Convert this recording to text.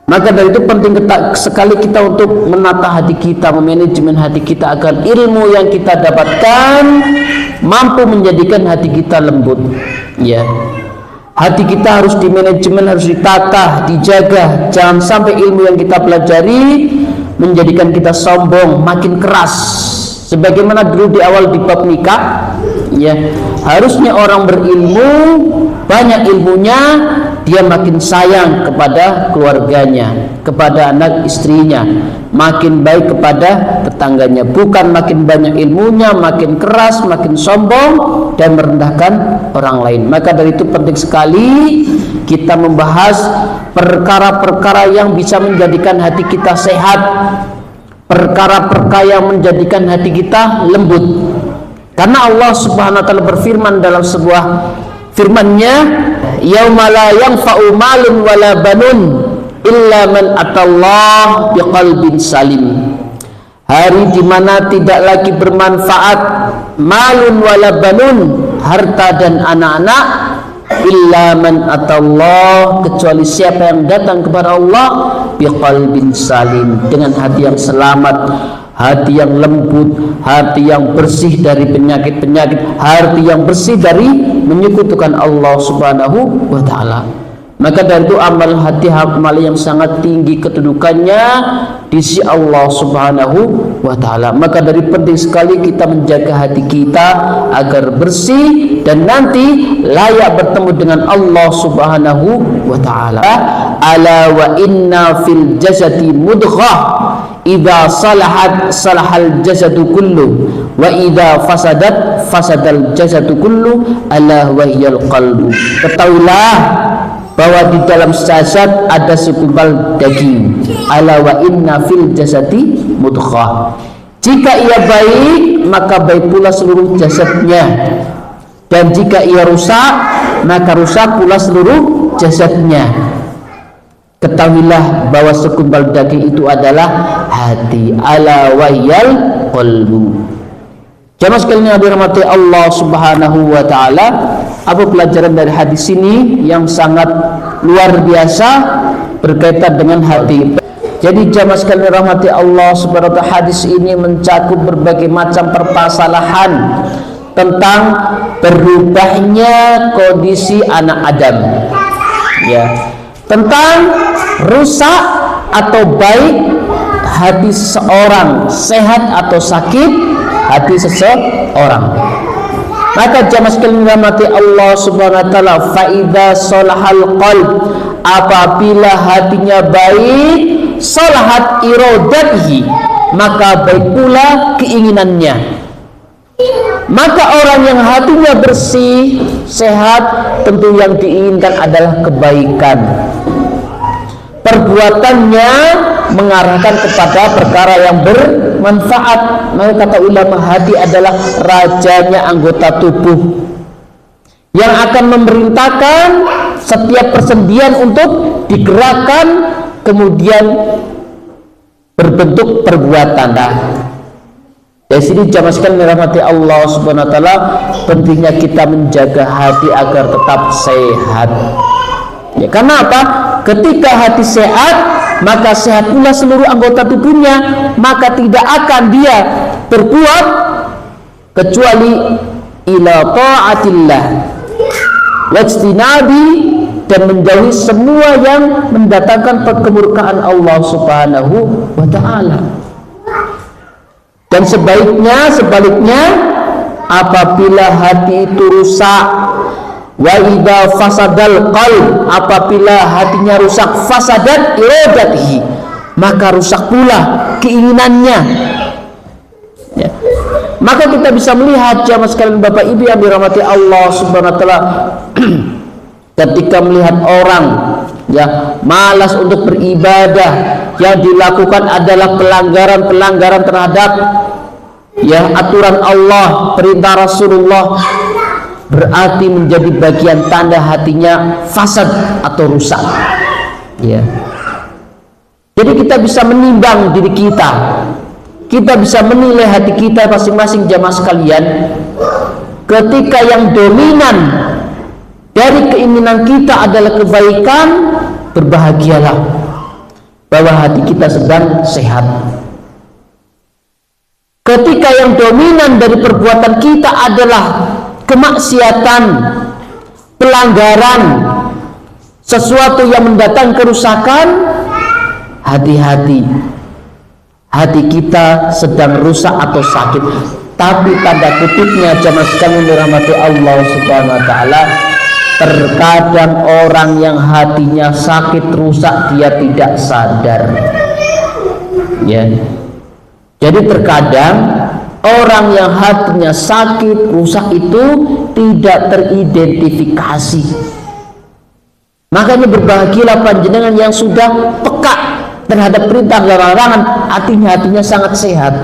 Maka dari itu penting sekali kita untuk menata hati kita, memanajemen hati kita agar ilmu yang kita dapatkan mampu menjadikan hati kita lembut. Ya, hati kita harus dimanajemen, harus ditata, dijaga. Jangan sampai ilmu yang kita pelajari menjadikan kita sombong, makin keras. Sebagaimana dulu di awal di bab nikah, ya, harusnya orang berilmu, banyak ilmunya, dia makin sayang kepada keluarganya, kepada anak istrinya, makin baik kepada tetangganya, bukan makin banyak ilmunya, makin keras, makin sombong dan merendahkan orang lain. Maka dari itu penting sekali kita membahas perkara-perkara yang bisa menjadikan hati kita sehat, perkara-perkara yang menjadikan hati kita lembut. Karena Allah Subhanahu wa taala berfirman dalam sebuah firman-Nya, yauma la yanfa'u malun wala banun illa man atallah biqalbin salim. Hari di mana tidak lagi bermanfaat malun wala banun, harta dan anak-anak, illa man atallah, kecuali siapa yang datang kepada Allah biqalbin salim, dengan hati yang selamat, hati yang lembut, hati yang bersih dari penyakit-penyakit, hati yang bersih dari menyekutukan Allah Subhanahu wa taala. Maka dari itu amal hati amal yang sangat tinggi kedudukannya di sisi Allah Subhanahu wa taala. Maka dari penting sekali kita menjaga hati kita agar bersih dan nanti layak bertemu dengan Allah Subhanahu wa taala. Ala wa inna fil jasadi mudghah idza salahat salahal jasadu kullu wa idza fasadat fasadal jasadu kullu ala wahyal qalbu. Ketahuilah bahwa di dalam jasad ada segumpal daging. Ala wa inna fil jasadi mudghah. Jika ia baik, maka baik pula seluruh jasadnya, dan jika ia rusak, maka rusak pula seluruh jasadnya. Ketahuilah bahwa segumpal daging itu adalah hati. Ala wahyal qalbu. Jamaah sekalian yang dirahmati Allah Subhanahu wa taala, apa pelajaran dari hadis ini yang sangat luar biasa berkaitan dengan hati. Jadi jamaah sekalian dirahmati Allah Subhanahu wa taala, hadis ini mencakup berbagai macam permasalahan tentang berubahnya kondisi anak Adam. Ya. Tentang rusak atau baik hati seseorang, sehat atau sakit hati seseorang. Maka jamaah sekalian dirahmati Allah Subhanahu wa taala, fa idza salahal qalb, apabila hatinya baik, salahat iradatihi, maka baik pula keinginannya. Maka orang yang hatinya bersih, sehat, tentu yang diinginkan adalah kebaikan. Perbuatannya mengarahkan kepada perkara yang bermanfaat. Maka kata ulama, hati adalah rajanya anggota tubuh yang akan memerintahkan setiap persendian untuk digerakkan, kemudian berbentuk perbuatan. Dari sini jamaah sekalian dirahmati Allah Subhanahu wa taala, pentingnya kita menjaga hati agar tetap sehat. Ya, karena apa? Ketika hati sehat, maka sehat pula seluruh anggota tubuhnya, maka tidak akan dia berbuat kecuali ila ta'atillah wajtinabi, dan menjauhi semua yang mendatangkan kemurkaan Allah Subhanahu wa taala. Dan sebaliknya apabila hati itu rusak, wa idza fasadal qalb, apabila hatinya rusak, fasadat iradatihi, maka rusak pula keinginannya. Ya. Maka kita bisa melihat jamaah sekalian Bapak Ibu yang dirahmati Allah Subhanahu wa taala, ketika melihat orang ya malas untuk beribadah, yang dilakukan adalah pelanggaran terhadap ya aturan Allah, perintah Rasulullah, berarti menjadi bagian tanda hatinya fasad atau rusak. Ya. Jadi kita bisa menimbang diri kita bisa menilai hati kita masing-masing jamaah sekalian. Ketika yang dominan dari keinginan kita adalah kebaikan, berbahagialah bahwa hati kita sedang sehat. Ketika yang dominan dari perbuatan kita adalah kemaksiatan, pelanggaran, sesuatu yang mendatangkan kerusakan, hati-hati, hati kita sedang rusak atau sakit. Tapi tanda kutipnya jamaah sekalian dirahmati Allah Subhanahu wa taala, terkadang orang yang hatinya sakit rusak dia tidak sadar. Ya. Jadi terkadang orang yang hatinya sakit rusak itu tidak teridentifikasi. Makanya berbahagialah panjenengan yang sudah peka terhadap perintah dan larangan, hatinya sangat sehat.